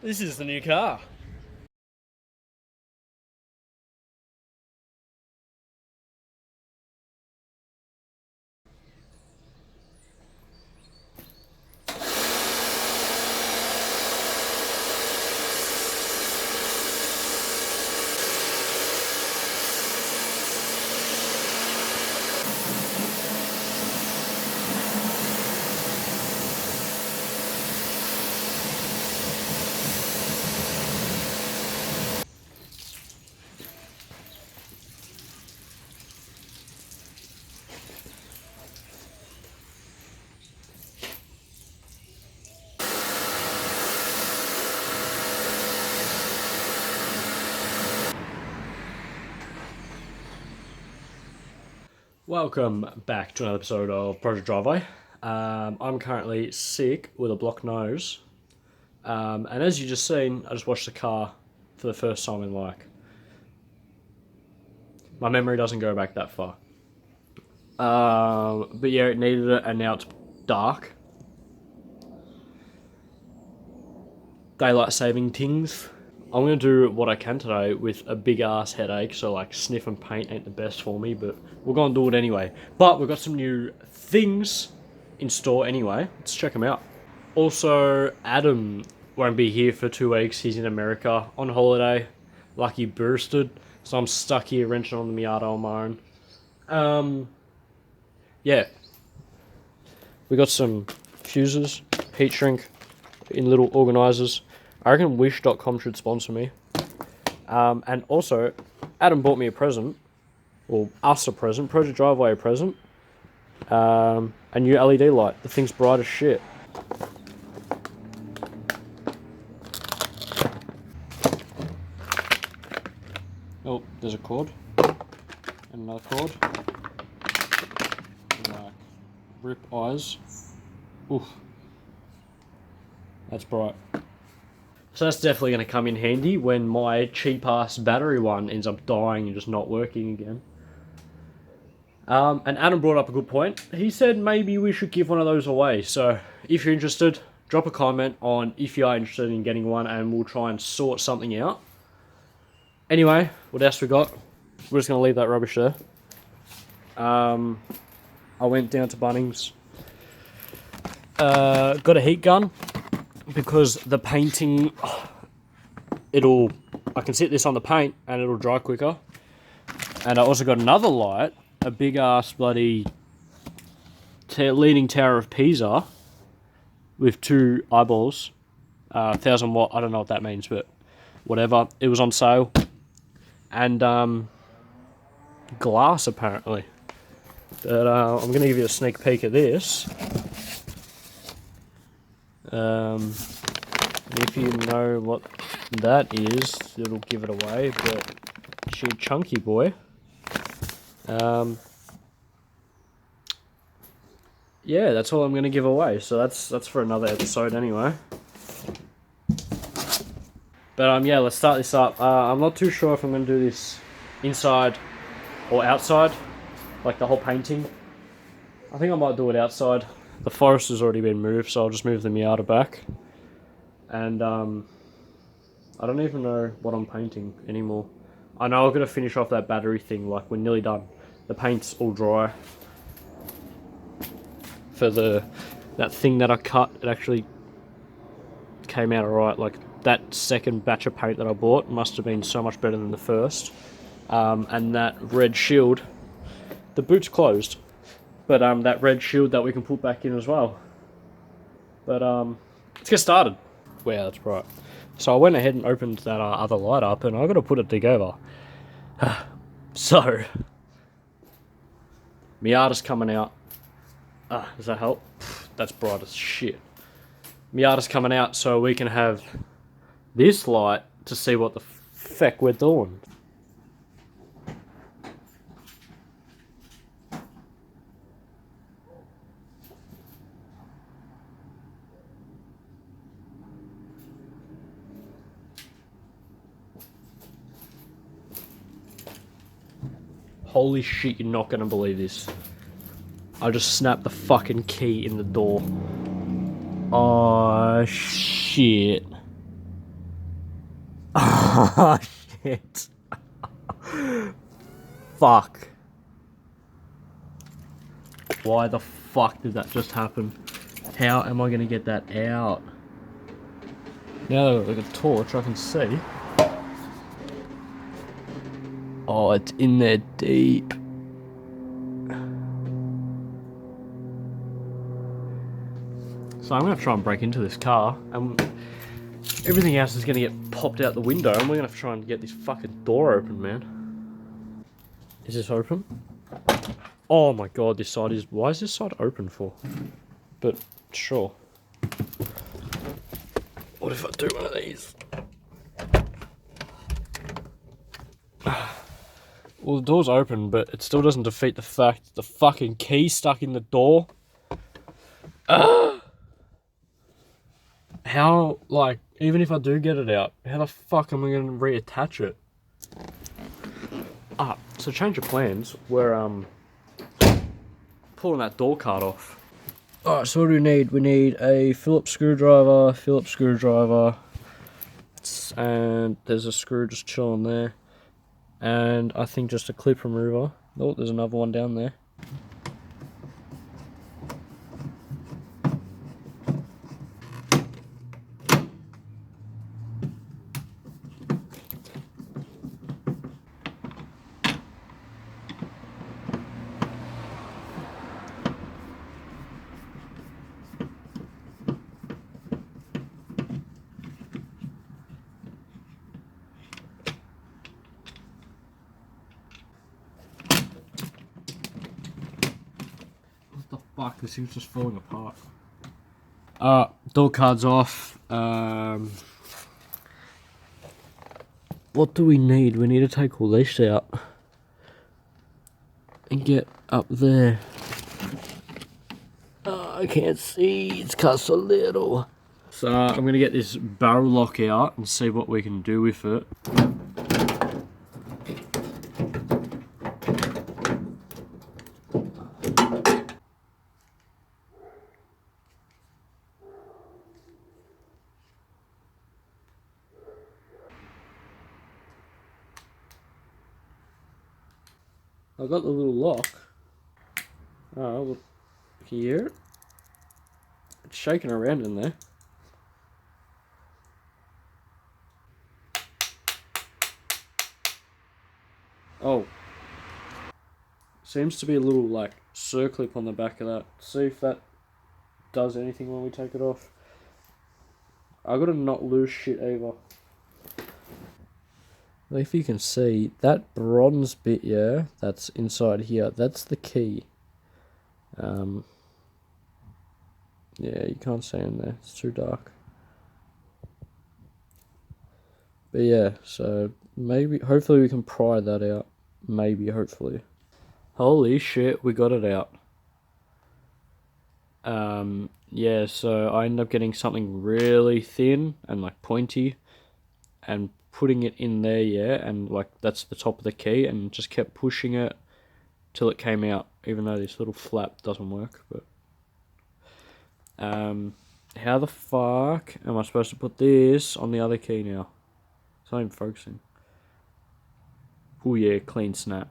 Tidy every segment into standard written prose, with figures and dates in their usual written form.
This is the new car. Welcome back to another episode of Project Driveway. I'm currently sick with a blocked nose. And as you just seen, I just washed the car for the first time in my memory doesn't go back that far. But yeah, it needed it and now it's dark. Daylight saving things. I'm going to do what I can today with a big ass headache, so like sniffing paint ain't the best for me, but we're going to do it anyway. But we've got some new things in store anyway. Let's check them out. Also, Adam won't be here for 2 weeks. He's in America on holiday. Lucky bursted. So I'm stuck here wrenching on the Miata on my own. Yeah. We got some fuses, heat shrink in little organisers. I reckon Wish.com should sponsor me. And also, Adam bought me a present. Or us a present. Project Driveway a present. A new LED light. The thing's bright as shit. Oh, there's a cord. And another cord. Like, rip eyes. Oof. That's bright. So that's definitely going to come in handy when my cheap-ass battery one ends up dying and just not working again. And Adam brought up a good point. He said maybe we should give one of those away. So if you're interested, drop a comment on if you are interested in getting one and we'll try and sort something out. Anyway, what else we got? We're just going to leave that rubbish there. I went down to Bunnings. Got a heat gun. Because the painting, I can sit this on the paint and it'll dry quicker. And I also got another light, a big ass bloody Leaning Tower of Pisa with 2 eyeballs, 1000 watt. I don't know what that means, but whatever. It was on sale, and glass apparently. But I'm gonna give you a sneak peek of this. And if you know what that is, it'll give it away, but sheer chunky boy. Yeah, that's all I'm going to give away, so that's for another episode anyway. But yeah, let's start this up. I'm not too sure if I'm going to do this inside or outside, like the whole painting. I think I might do it outside. The forest has already been moved, so I'll just move the Miata back. And I don't even know what I'm painting anymore. I know I've got to finish off that battery thing, like we're nearly done. The paint's all dry. For that thing that I cut, it actually came out alright. Like that second batch of paint that I bought must have been so much better than the first. And that red shield, the boot's closed. But that red shield that we can put back in as well. But let's get started. Wow, that's bright. So I went ahead and opened that other light up, and I got to put it together. So Miata's coming out. Does that help? That's bright as shit. Miata's coming out, so we can have this light to see what the feck we're doing. Holy shit, you're not gonna believe this. I just snapped the fucking key in the door. Oh shit. Oh, shit. Fuck. Why the fuck did that just happen? How am I gonna get that out? Now that I've got a torch, I can see. Oh, it's in there deep. So I'm gonna try and break into this car, and everything else is gonna get popped out the window, and we're gonna have to try and get this fucking door open, man. Is this open? Oh my god, this side is... Why is this side open for? But, sure. What if I do one of these? Well, the door's open, but it still doesn't defeat the fact that the fucking key's stuck in the door. How, like, even if I do get it out, how the fuck am I going to reattach it? So change of plans. We're, pulling that door card off. Alright, so what do we need? We need a Phillips screwdriver, and there's a screw just chilling there. And I think just a clip remover. Oh, there's another one down there. What the fuck? This thing's just falling apart. Door card's off. What do we need? We need to take all this out and get up there. I can't see, it's cut so little. So I'm gonna get this barrel lock out and see what we can do with it. I got the little lock. Oh, well, can you hear it? It's shaking around in there. Oh. Seems to be a little, like, circlip on the back of that. See if that does anything when we take it off. I gotta not lose shit either. If you can see, that bronze bit, yeah, that's inside here, that's the key. Yeah, you can't see in there, it's too dark. But yeah, so maybe, hopefully we can pry that out. Maybe, hopefully. Holy shit, we got it out. Yeah, so I ended up getting something really thin and like pointy and putting it in there, yeah, and like that's the top of the key, and just kept pushing it till it came out, even though this little flap doesn't work. But how the fuck am I supposed to put this on the other key now? It's not even focusing. Oh yeah, clean snap.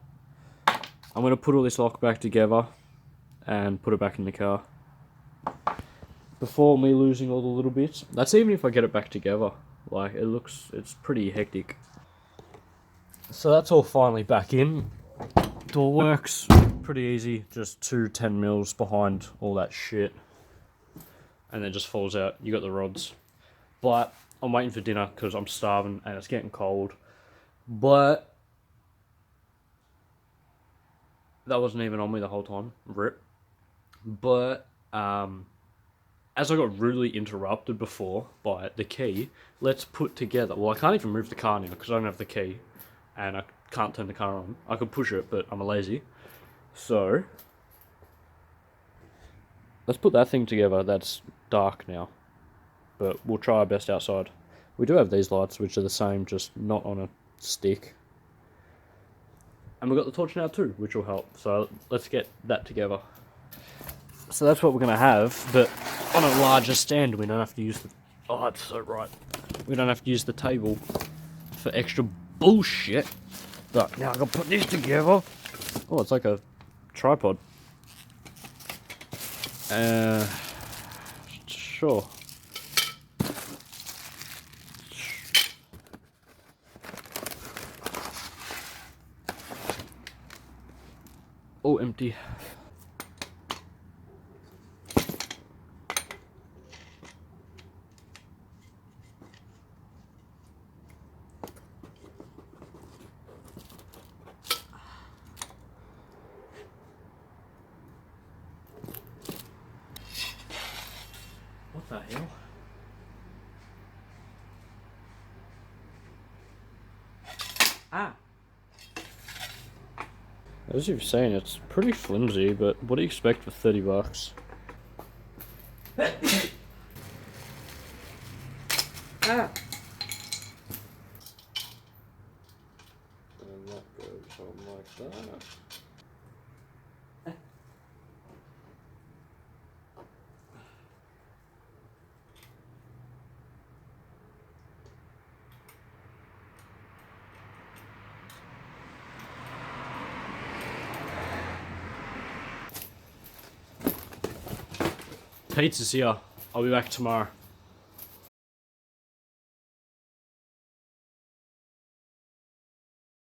I'm gonna put all this lock back together and put it back in the car before me losing all the little bits. That's even if I get it back together. Like, it's pretty hectic. So that's all finally back in. Door works pretty easy, just two 10 mils behind all that shit. And then just falls out. You got the rods. But I'm waiting for dinner because I'm starving and it's getting cold. But that wasn't even on me the whole time. Rip. But as I got rudely interrupted before by the key, let's put together... Well, I can't even move the car now because I don't have the key. And I can't turn the car on. I could push it, but I'm a lazy. So let's put that thing together. That's dark now. But we'll try our best outside. We do have these lights, which are the same, just not on a stick. And we've got the torch now too, which will help. So let's get that together. So that's what we're going to have, but on a larger stand. We don't have to use the... Oh, it's so bright. We don't have to use the table for extra bullshit. But now I gotta put this together. Oh, it's like a tripod. Sure. Oh, empty. What the hell? Ah! As you've seen, it's pretty flimsy, but what do you expect for 30 bucks? Ah! And that goes on like that. Pizza's here. I'll be back tomorrow.